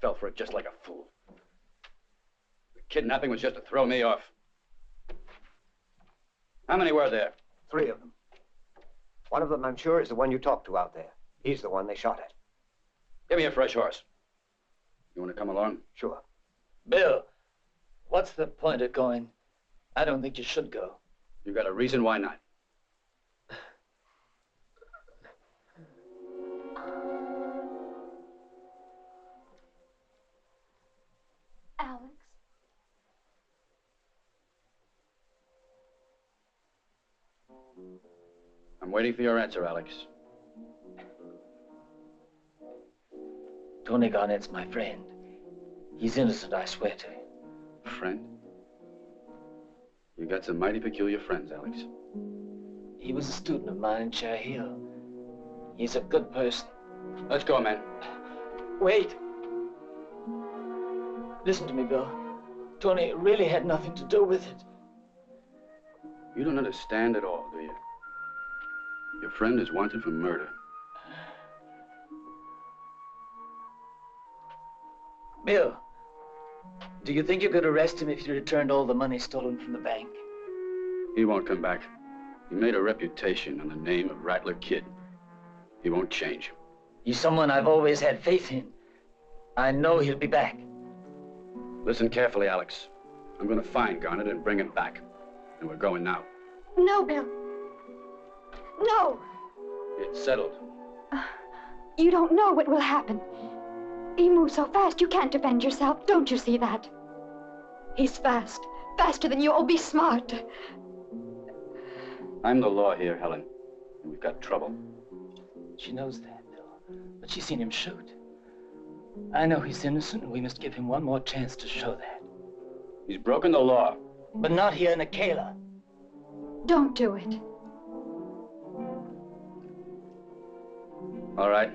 Fell for it just like a fool. kidnapping was just to throw me off. How many were there? 3 of them. One of them, I'm sure, is the one you talked to out there. He's the one they shot at. Give me a fresh horse. You want to come along? Sure. Bill, what's the point of going? I don't think you should go. You got a reason why not? Alex? I'm waiting for your answer, Alex. Tony Garnett's my friend. He's innocent, I swear to you. Friend? You got some mighty peculiar friends, Alex. He was a student of mine in Cherry Hill. He's a good person. Let's go, man. Wait. Listen to me, Bill. Tony really had nothing to do with it. You don't understand at all, do you? Your friend is wanted for murder. Bill, do you think you could arrest him if you returned all the money stolen from the bank? He won't come back. He made a reputation on the name of Rattler Kid. He won't change. He's someone I've always had faith in. I know he'll be back. Listen carefully, Alex. I'm going to find Garnett and bring him back. And we're going now. No, Bill. No. It's settled. You don't know what will happen. He moves so fast, you can't defend yourself. Don't you see that? He's fast. Faster than you. Oh, be smart. I'm the law here, Helen. And we've got trouble. She knows that, Bill. But she's seen him shoot. I know he's innocent, and we must give him one more chance to show that. He's broken the law. But not here in Aquila. Don't do it. All right.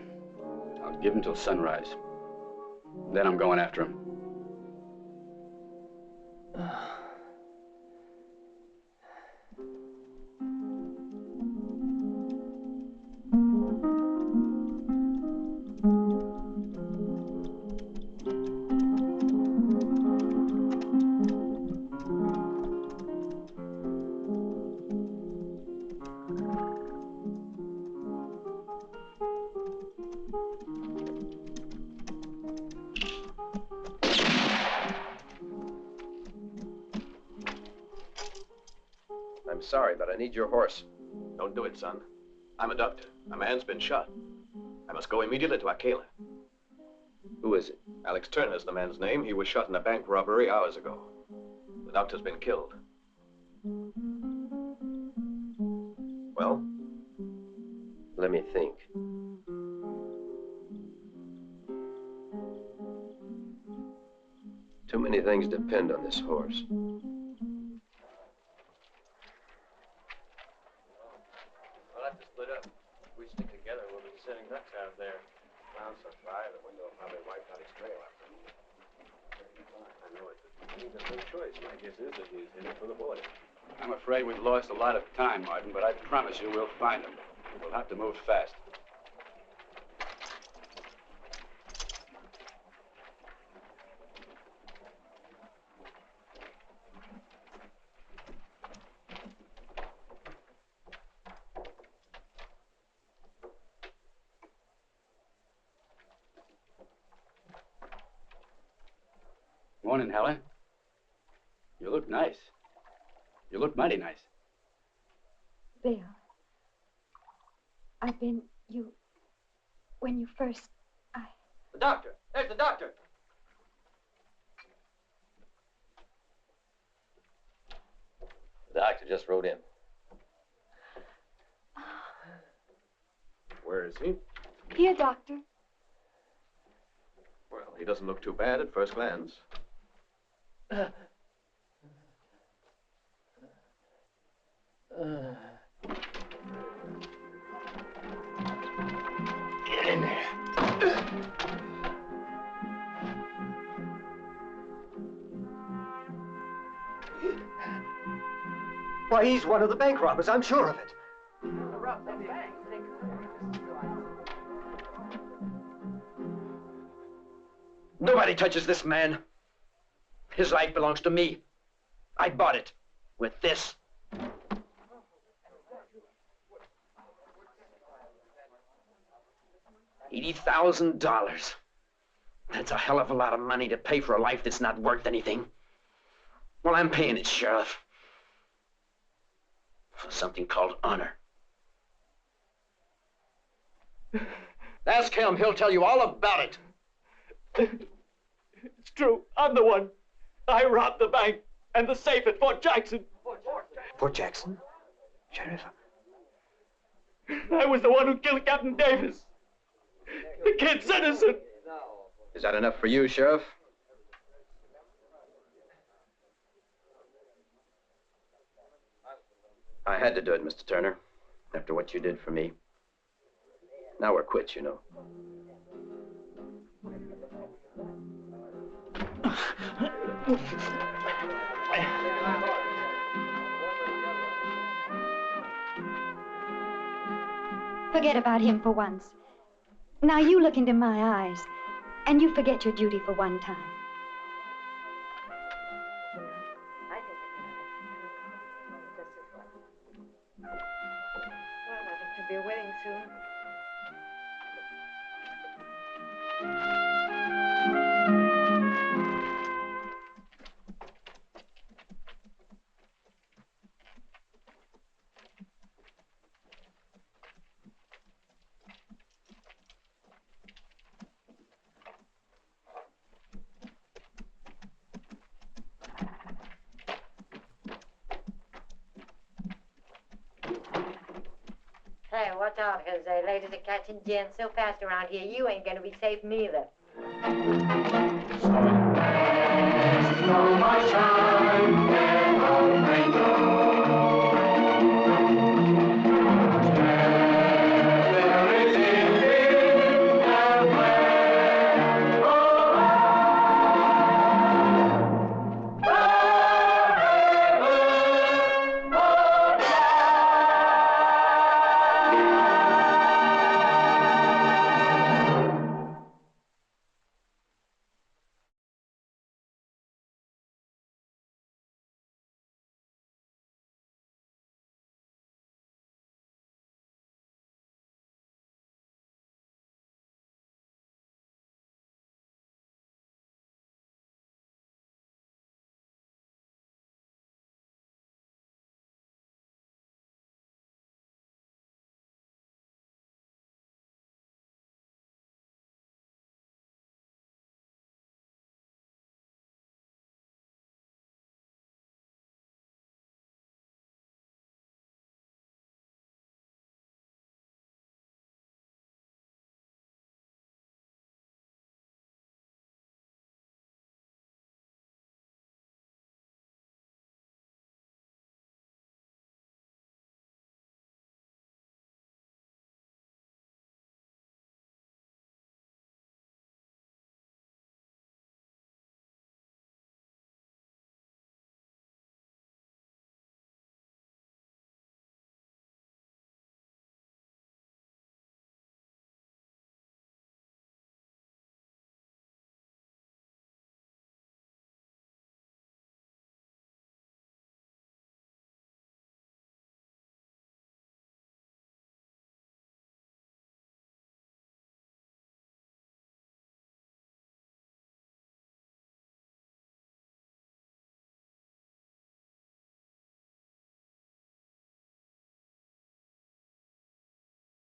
I'll give him till sunrise. Then I'm going after him. I'm sorry, but I need your horse. Don't do it, son. I'm a doctor. A man's been shot. I must go immediately to Aquila. Who is it? Alex Turner's the man's name. He was shot in a bank robbery hours ago. The doctor's been killed. Well? Let me think. Too many things depend on this horse. We'll have to split up. If we stick together, we'll be sitting ducks out there. Clown's so dry, the window will probably wipe out his trail after him. I know it. He's a good choice. My guess is that he's headed for the border. I'm afraid we've lost a lot of time, Martin, but I promise you we'll find him. We'll have to move fast. Morning, Helen. You look nice. You look mighty nice. Bill, I've been, when you first, The doctor! There's the doctor! The doctor just rode in. Where is he? Here, Doctor. Well, he doesn't look too bad at first glance. Get in there. Why, he's one of the bank robbers, I'm sure of it. Nobody touches this man. His life belongs to me. I bought it with this. $80,000. That's a hell of a lot of money to pay for a life that's not worth anything. Well, I'm paying it, Sheriff. For something called honor. Ask him. He'll tell you all about it. It's true. I'm the one. I robbed the bank and the safe at Fort Jackson. Fort Jackson? Sheriff? I was the one who killed Captain Davis. The kid's innocent. Is that enough for you, Sheriff? I had to do it, Mr. Turner, after what you did for me. Now we're quits, you know. Forget about him for once. Now you look into my eyes, and you forget your duty for one time. Well, I think there'll be a wedding soon. Hey, watch out, Jose. Ladies are catching gin so fast around here, you ain't gonna be safe neither. So much time.